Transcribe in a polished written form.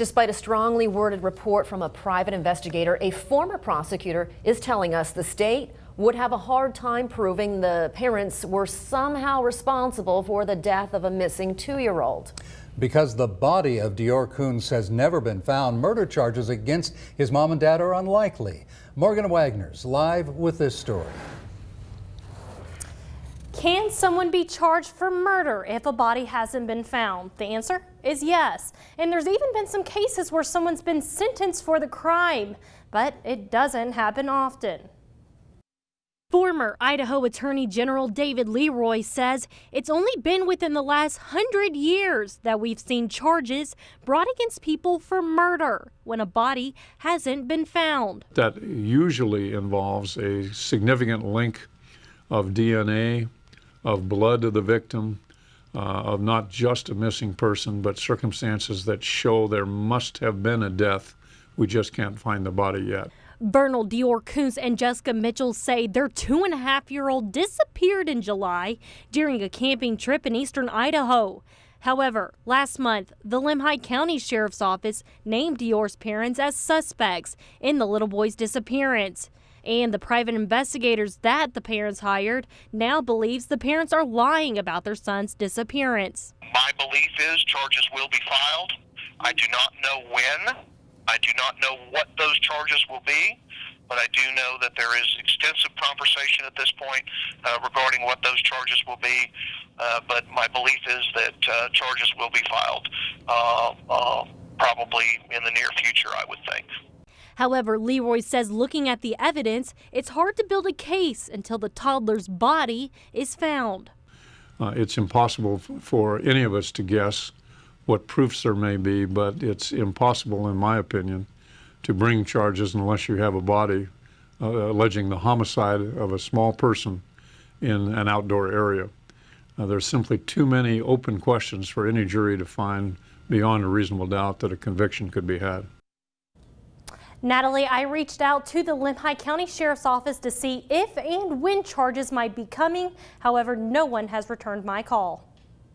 Despite a strongly worded report from a private investigator, a former prosecutor is telling us the state would have a hard time proving the parents were somehow responsible for the death of a missing 2-year-old. Because the body of Dior Kunz has never been found, murder charges against his mom and dad are unlikely. Morgan Wagner's live with this story. Can someone be charged for murder if a body hasn't been found? The answer is yes. And there's even been some cases where someone's been sentenced for the crime, but it doesn't happen often. Former Idaho Attorney General David Leroy says it's only been within the last 100 years that we've seen charges brought against people for murder when a body hasn't been found. That usually involves a significant link of DNA, of blood of the victim, of not just a missing person, but circumstances that show there must have been a death. We just can't find the body yet. Bernal Dior Kunz and Jessica Mitchell say their 2.5-year-old disappeared in July during a camping trip in eastern Idaho. However, last month, the Lemhi County Sheriff's Office named Dior's parents as suspects in the little boy's disappearance. And the private investigators that the parents hired now believes the parents are lying about their son's disappearance. My belief is charges will be filed. I do not know when. I do not know what those charges will be, but I do know that there is extensive conversation at this point regarding what those charges will be. But my belief is that charges will be filed probably in the near future, I would think. However, Leroy says looking at the evidence, it's hard to build a case until the toddler's body is found. It's impossible for any of us to guess what proofs there may be, but it's impossible, in my opinion, to bring charges unless you have a body alleging the homicide of a small person in an outdoor area. There's simply too many open questions for any jury to find beyond a reasonable doubt that a conviction could be had. Natalie, I reached out to the Lemhi County Sheriff's Office to see if and when charges might be coming. However, no one has returned my call.